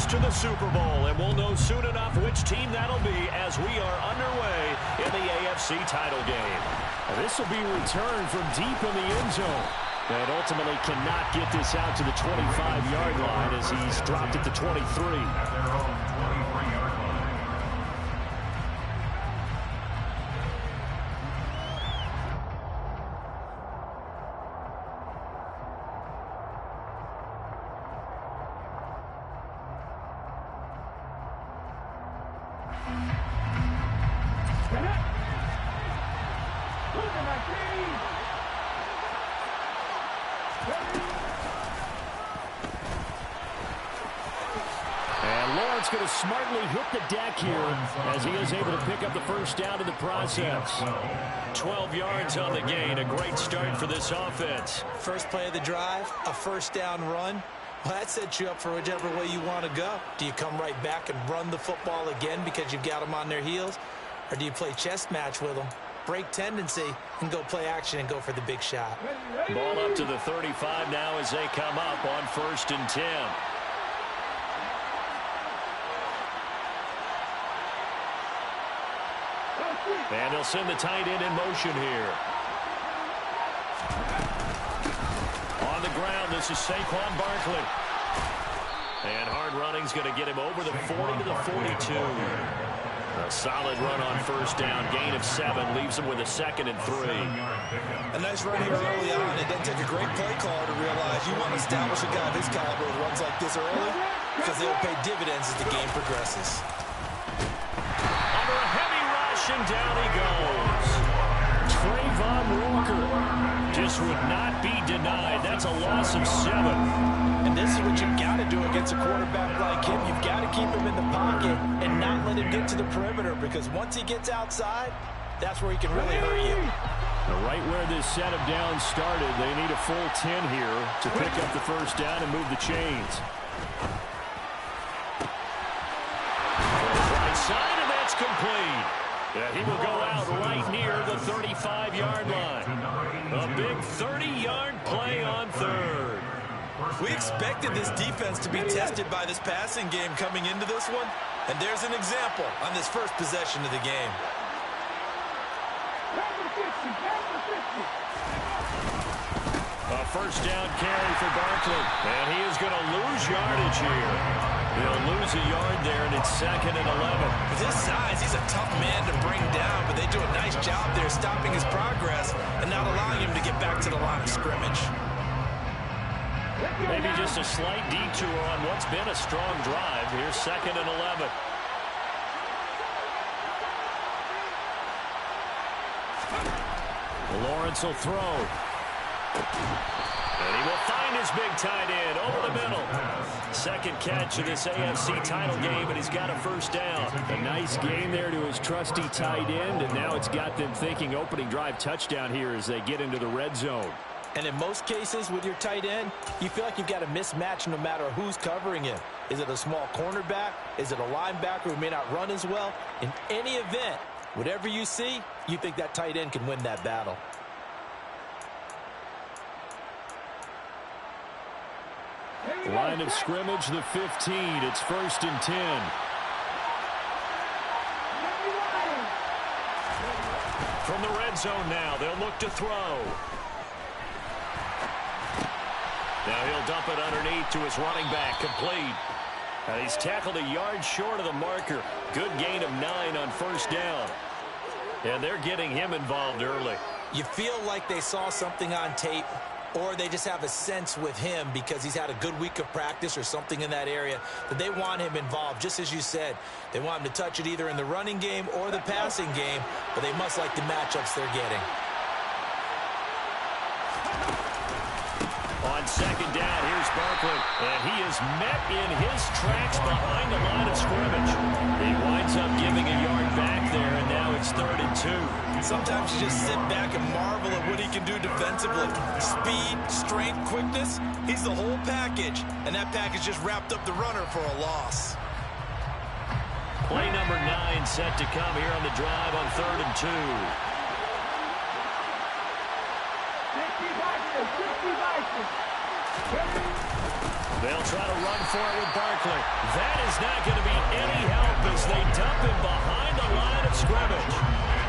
to the Super Bowl, and we'll know soon enough which team that'll be as we are underway in the AFC title game. This will be returned from deep in the end zone. And ultimately cannot get this out to the 25-yard line as he's dropped it to 23. Going to smartly hit the deck here as he is able to pick up the first down in the process. 12 yards on the gain. A great start for this offense. First play of the drive, a first down run. Well, that sets you up for whichever way you want to go. Do you come right back and run the football again because you've got them on their heels? Or do you play chess match with them, break tendency, and go play action and go for the big shot? Ball up to the 35 now as they come up on 1st and 10. And he'll send the tight end in motion here. On the ground, this is Saquon Barkley. And hard running's going to get him over the 40 to the 42. A solid run on first down. Gain of 7 leaves him with a 2nd and 3. A nice run here early on. It doesn't take a great play caller to realize you want to establish a guy of his caliber who runs like this early because they'll pay dividends as the game progresses. And down he goes. Trayvon Walker just would not be denied. That's a loss of 7. And this is what you've got to do against a quarterback like him. You've got to keep him in the pocket and not let him get to the perimeter, because once he gets outside, that's where he can really hurt you. Right where this set of downs started, they need a full 10 here to pick up the first down and move the chains. Right side, and that's complete. Yeah, he will go out right near the 35-yard line. A big 30-yard play on 3rd. We expected this defense to be tested by this passing game coming into this one, and there's an example on this first possession of the game. A first down carry for Barkley, and he is going to lose yardage here. He'll lose a yard there, and it's 2nd and 11. With his size, he's a tough man to bring down, but they do a nice job there stopping his progress and not allowing him to get back to the line of scrimmage. Maybe just a slight detour on what's been a strong drive. Here's 2nd and 11. Lawrence will throw. And he will find his big tight end over the middle. 2nd catch of this AFC title game, and he's got a first down. A nice gain there to his trusty tight end, and now it's got them thinking opening drive touchdown here as they get into the red zone. And in most cases with your tight end, you feel like you've got a mismatch no matter who's covering him. Is it a small cornerback? Is it a linebacker who may not run as well? In any event, whatever you see, you think that tight end can win that battle. Line of scrimmage, the 15. It's 1st and 10. From the red zone now, they'll look to throw. Now he'll dump it underneath to his running back, complete. He's tackled a yard short of the marker. Good gain of 9 on first down. And they're getting him involved early. You feel like they saw something on tape, or they just have a sense with him because he's had a good week of practice or something in that area that they want him involved. Just as you said, they want him to touch it either in the running game or the passing game, but they must like the matchups they're getting. On 2nd down, here's Barkley, and he is met in his tracks behind the line of scrimmage. He winds up giving a yard back there, and now it's 3rd and 2. Sometimes you just sit back and marvel at what he can do defensively. Speed, strength, quickness, he's the whole package, and that package just wrapped up the runner for a loss. Play number 9 set to come here on the drive on 3rd and 2. They'll try to run for it with Barkley. That is not going to be any help as they dump him behind the line of scrimmage.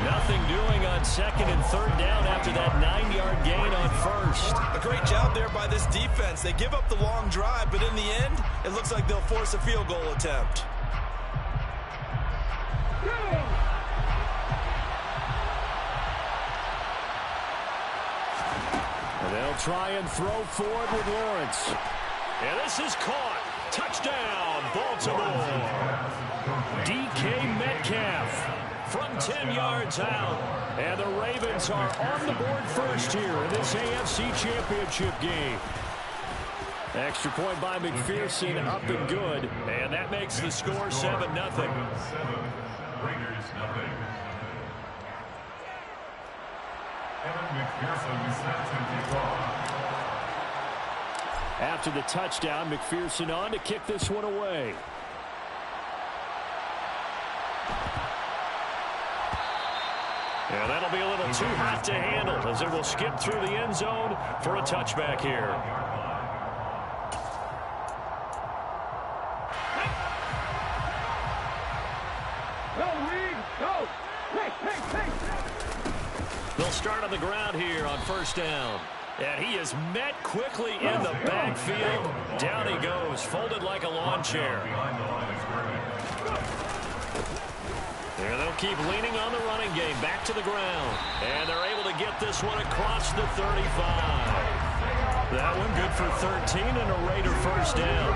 Nothing doing on second and third down after that 9-yard gain on first. A great job there by this defense. They give up the long drive, but in the end, it looks like they'll force a field goal attempt. They'll try and throw forward with Lawrence. And this is caught. Touchdown, Baltimore. DK Metcalf From 10 yards out. And the Ravens are on the board first here in this AFC Championship game. Extra point by McPherson, up and good. And that makes the score 7-0. Raiders, nothing. Evan McPherson set to kick off. After the touchdown, McPherson on to kick this one away. Yeah, that'll be a little too hot to handle as it will skip through the end zone for a touchback here. They'll start on the ground here on first down. And he is met quickly in the backfield. Down he goes, folded like a lawn chair. There they'll keep leaning on the running game, back to the ground. And they're able to get this one across the 35. That one good for 13 and a Raider first down.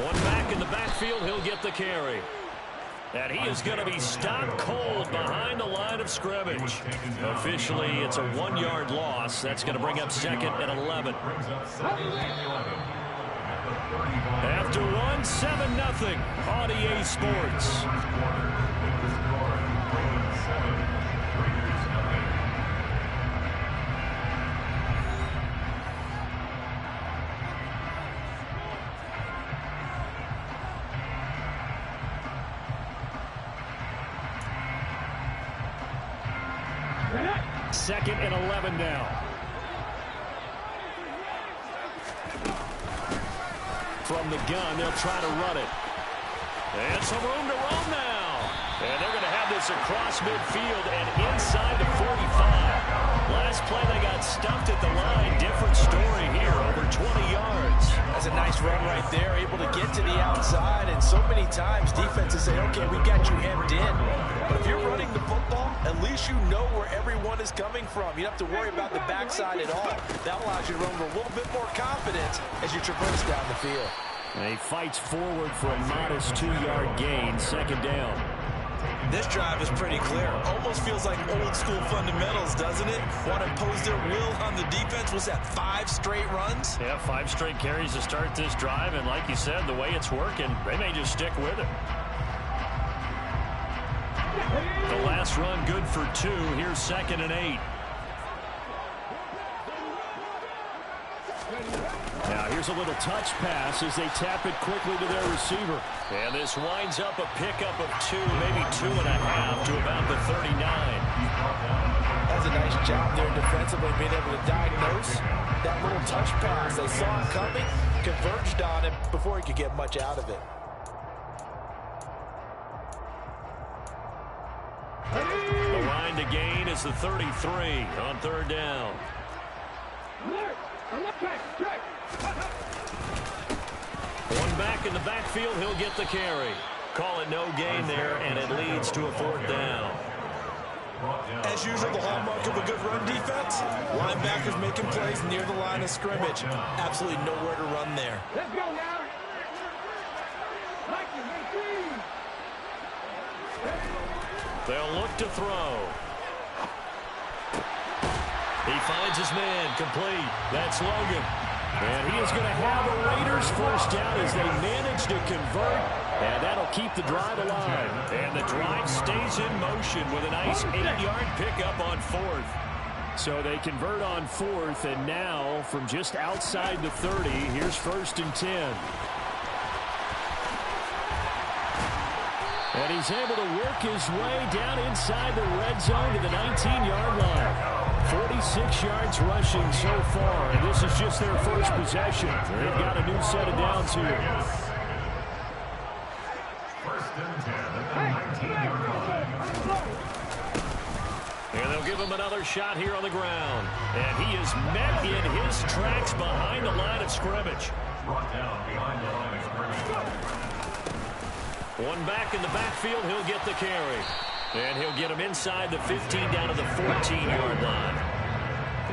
One back in the backfield, he'll get the carry. And he is going to be stopped cold behind the line of scrimmage. Officially, it's a 1-yard loss. That's going to bring up second and 11. After one, 7-0 on EA Sports. Second and 11 now. From the gun, they'll try to run it. And some room to roam now. And they're going to have this across midfield and inside the 45. Last play, they got stumped at the line. Different story here, over 20 yards. That's a nice run right there, able to get to the outside. And so many times, defenses say, okay, we got you hemmed in. But if you're running the football, at least you know where everyone is coming from. You don't have to worry about the backside at all. That allows you to run with a little bit more confidence as you traverse down the field. And he fights forward for a modest 2-yard gain, second down. This drive is pretty clear. Almost feels like old school fundamentals, doesn't it? Want to impose their will on the defense. Was that 5 straight runs? Yeah, 5 straight carries to start this drive. And like you said, the way it's working, they may just stick with it. The last run good for 2. Here's second and 8. Now here's a little touch pass as they tap it quickly to their receiver. And this winds up a pickup of 2, maybe 2.5 to about the 39. That's a nice job there defensively, being able to diagnose that little touch pass. They saw it coming, converged on him before he could get much out of it. The line to gain is the 33 on third down. One back in the backfield, he'll get the carry. Call it no gain there, and it leads to a 4th down. As usual, the hallmark of a good run defense, linebackers making plays near the line of scrimmage. Absolutely nowhere to run there. Let's go now. They'll look to throw. He finds his man, complete. That's Logan. And he is going to have a Raiders first down as they manage to convert. And that'll keep the drive alive. And the drive stays in motion with a nice 8-yard pickup on 4th. So they convert on 4th, and now from just outside the 30, here's 1st and 10. And he's able to work his way down inside the red zone to the 19-yard line. 46 yards rushing so far, and this is just their first possession. They've got a new set of downs here. First and 10 at the 19-yard line. And they'll give him another shot here on the ground. And he is met in his tracks behind the line of scrimmage. Brought down behind the line of scrimmage. One back in the backfield, he'll get the carry. And he'll get him inside the 15 down to the 14-yard line.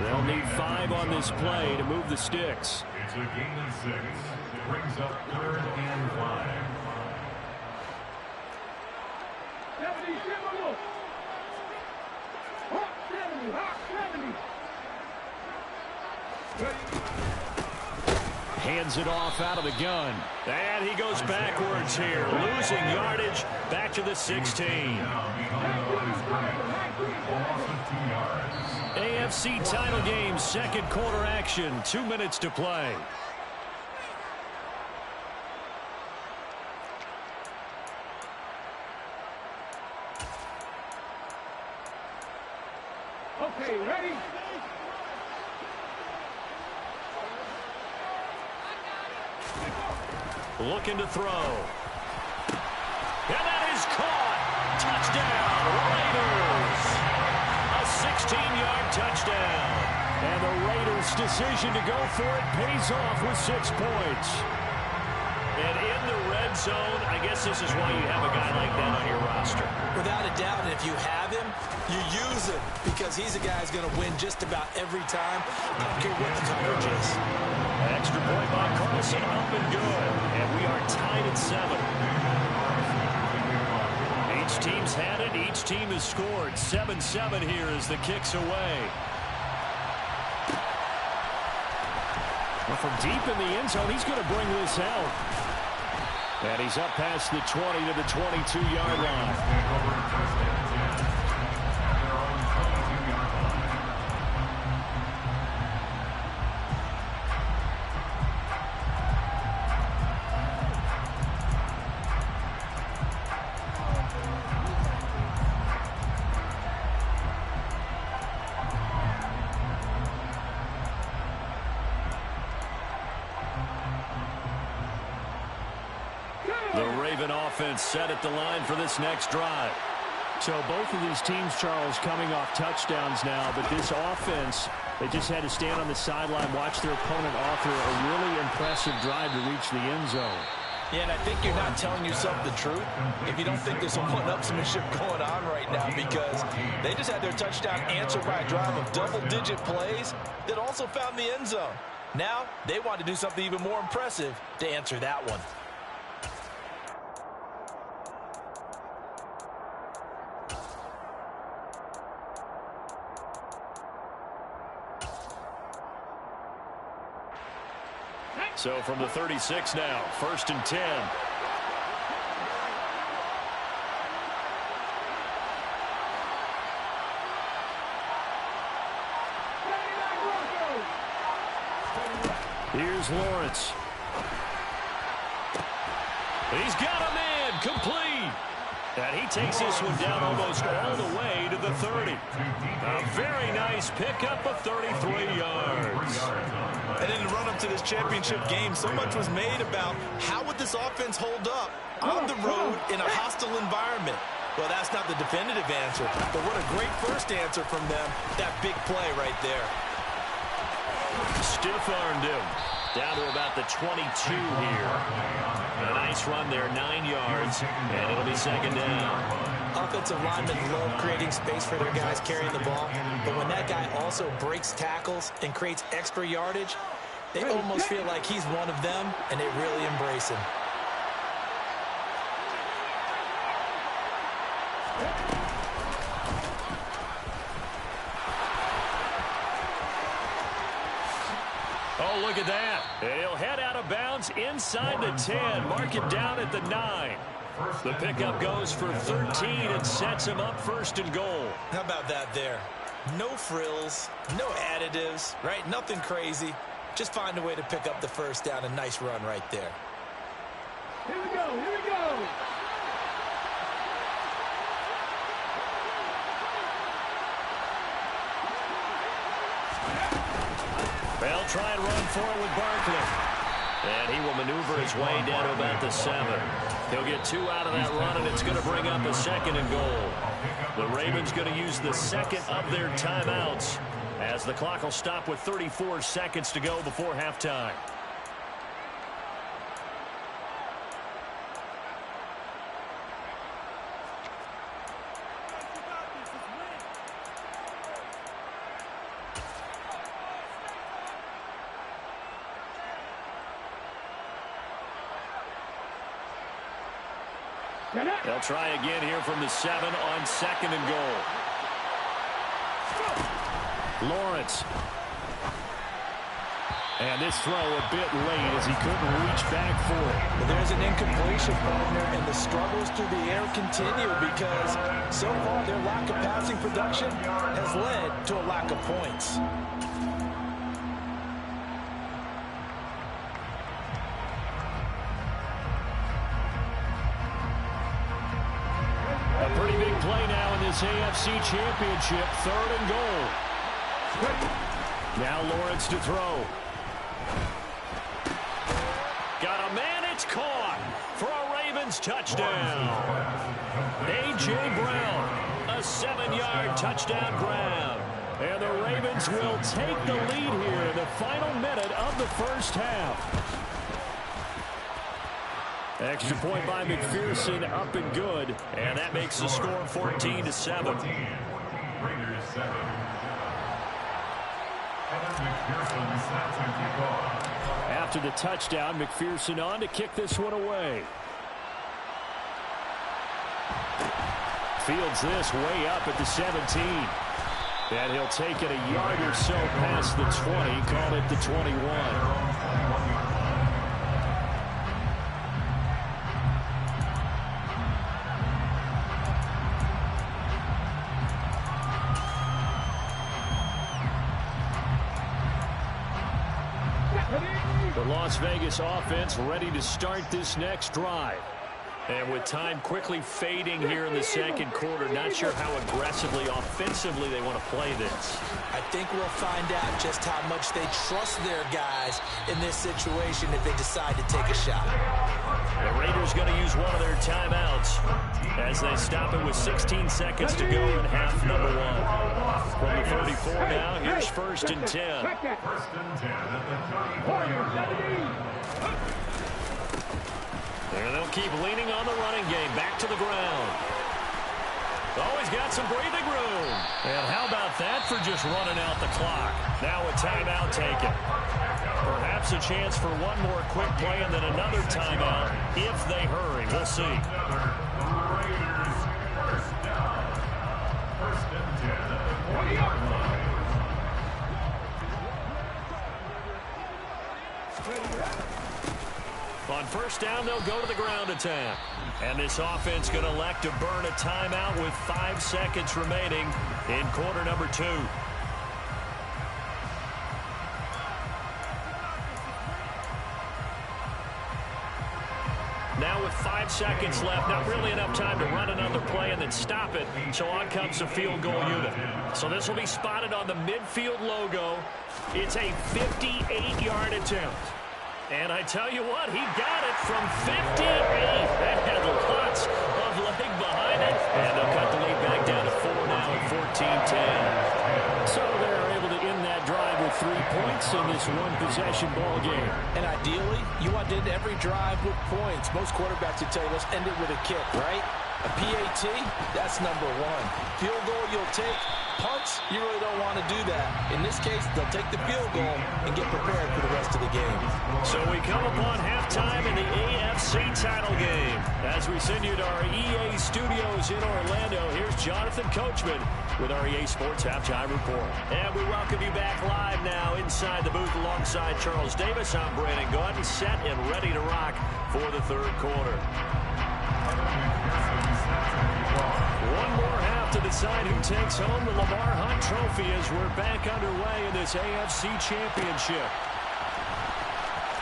They'll need 5 on this play to move the sticks. It's a gain of 6. It brings up 3rd and 5. Hands it off out of the gun. And he goes backwards here, losing yardage back to the 16. AFC title game, second quarter action, 2 minutes to play. Okay, ready? Looking to throw. And that is caught. Touchdown, Raiders. A 16-yard touchdown. And the Raiders' decision to go for it pays off with 6 points. And in the red zone, I guess this is why you have a guy like that on your roster. Without a doubt, and if you have him, you use him because he's a guy who's going to win just about every time. I don't care what the coverage is. Extra point by Carlson, up and good. And we are tied at 7. Each team's had it. Each team has scored. 7-7 here as the kick's away. Well, from deep in the end zone, he's going to bring this out. And he's up past the 20 to the 22-yard line. Offense set at the line for this next drive. So both of these teams, Charles, coming off touchdowns now, but this offense, they just had to stand on the sideline, watch their opponent offer a really impressive drive to reach the end zone. Yeah, and I think you're not telling yourself the truth if you don't think there's some one-upsmanship going on right now, because they just had their touchdown answered by a drive of double-digit plays that also found the end zone. Now they want to do something even more impressive to answer that one. So from the 36 now, 1st and 10. Here's Lawrence. He's got a man, complete. And he takes this one down almost all the way to the 30. A very nice pickup of 33 yards. And in the run-up to this championship game, so much was made about how would this offense hold up on the road in a hostile environment. Well, that's not the definitive answer, but what a great first answer from them. That big play right there. Stiff-armed him down to about the 22 here. A nice run there, 9 yards, and it'll be 2nd down. Offensive linemen love creating space for their guys carrying the ball, but when that guy also breaks tackles and creates extra yardage, they almost feel like he's one of them, and they really embrace him. Oh, look at that. And he'll head out of bounds inside the 10, mark it down at the 9. The pickup goes for 13 and sets him up 1st and goal. How about that there? No frills, no additives, right? Nothing crazy. Just find a way to pick up the 1st down. A nice run right there. Here we go, here we go. They'll try and run for it with Barkley. And he will maneuver his way down to about the 7. He'll get 2 out of that run, and it's going to bring up a 2nd and goal. The Ravens going to use the 2nd of their timeouts as the clock will stop with 34 seconds to go before halftime. They'll try again here from the 7 on 2nd and goal. Lawrence. And this throw a bit late as he couldn't reach back for it. Well, there's an incompletion, partner, and the struggles through the air continue because so far their lack of passing production has led to a lack of points. A pretty big play now in this AFC Championship. 3rd and goal. Now Lawrence to throw. Got a man, it's caught for a Ravens touchdown. A.J. Brown, a 7-yard touchdown grab. And the Ravens will take the lead here in the final minute of the first half. Extra point by McPherson, up and good. And that makes the score 14-7. 14. Raiders 7. McPherson set to kick off. After the touchdown, McPherson on to kick this one away. Fields this way up at the 17. And he'll take it a yard or so past the 20. Call it the 21. The Las Vegas offense ready to start this next drive. And with time quickly fading here in the 2nd quarter, not sure how aggressively, offensively they want to play this. I think we'll find out just how much they trust their guys in this situation if they decide to take a shot. The Raiders going to use one of their timeouts as they stop it with 16 seconds to go in half number 1. From the 34 now, here's 1st and 10. 1st and 10 at the 34-yard line. And they'll keep leaning on the running game. Back to the ground. Oh, he's got some breathing room. And how about that for just running out the clock? Now a timeout taken. Perhaps a chance for one more quick play and then another timeout if they hurry. We'll see. Raiders 1st down. 1st and 10 at the 20-yard line. On 1st down, they'll go to the ground attack. And this offense going to elect to burn a timeout with 5 seconds remaining in quarter number 2. Now with 5 seconds left, not really enough time to run another play and then stop it. So on comes the field goal unit. So this will be spotted on the midfield logo. It's a 58-yard attempt. And I tell you what, he got it from 58. That had lots of leg behind it. And they'll cut the lead back down to 4 now at 14-10. So they're able to end that drive with 3 points in this one-possession ball game. And ideally, you want to end every drive with points. Most quarterbacks would tell you, let's end it with a kick, right? A PAT, that's number 1. Field goal you'll take. Punts, you really don't want to do that. In this case, they'll take the field goal and get prepared for the rest of the game. So we come upon halftime in the AFC title game. As we send you to our EA studios in Orlando, here's Jonathan Coachman with our EA Sports Halftime Report. And we welcome you back live now inside the booth alongside Charles Davis. I'm Brandon Gaudin, set and ready to rock for the 3rd quarter. One more half to decide who takes home the Lamar Hunt Trophy as we're back underway in this AFC Championship.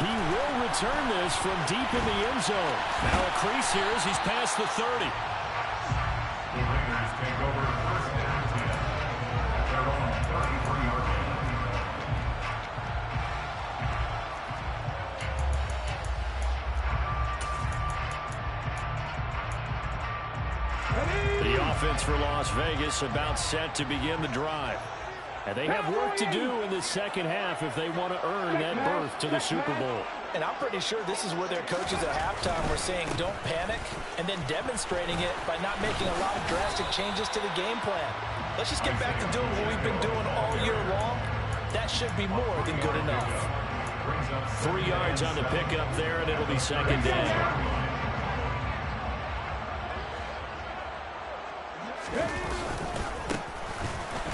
He will return this from deep in the end zone. Now a crease here as he's past the 30. The Raiders take over 1st and 10 at their own 33-yard line. offense for Las Vegas about set to begin the drive. And they have work to do in the second half if they want to earn that berth to the Super Bowl. And I'm pretty sure this is where their coaches at halftime were saying don't panic, and then demonstrating it by not making a lot of drastic changes to the game plan. Let's just get back to doing what we've been doing all year long. That should be more than good enough. 3 yards on the pickup there, and it'll be second down.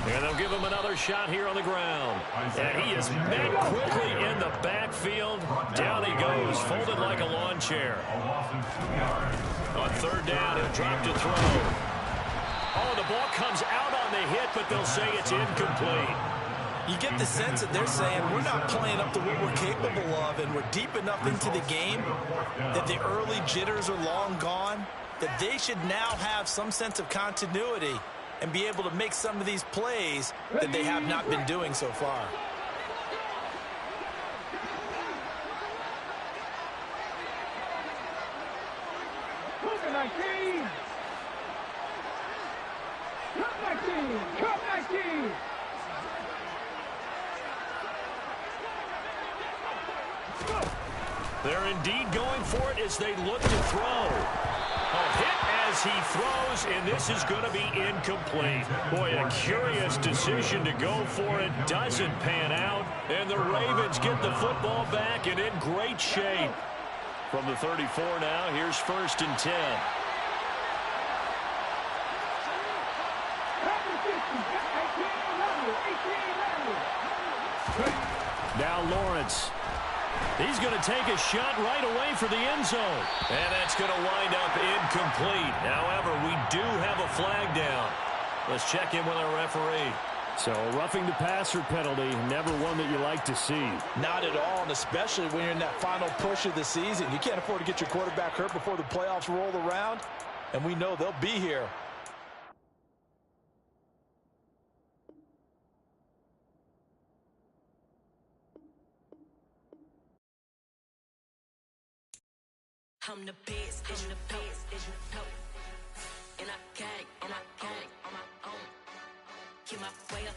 And they'll give him another shot here on the ground. And he is met quickly in the backfield. Down he goes, folded like a lawn chair. On third down, he'll drop to throw. Oh, the ball comes out on the hit, but they'll say it's incomplete. You get the sense that they're saying we're not playing up to what we're capable of, and we're deep enough into the game that the early jitters are long gone, that they should now have some sense of continuity and be able to make some of these plays that they have not been doing so far. They're indeed going for it as they look to throw. A hit as he throws, and this is going to be incomplete. Boy, a curious decision to go for it. Doesn't pan out, and the Ravens get the football back and in great shape. From the 34 now, here's 1st and 10. Now Lawrence. He's going to take a shot right away for the end zone. And that's going to wind up incomplete. However, we do have a flag down. Let's check in with our referee. So roughing the passer penalty, never one that you like to see. Not at all, and especially when you're in that final push of the season. You can't afford to get your quarterback hurt before the playoffs roll around, and we know they'll be here. I'm the best, and I got it, on my own. Keep my way up,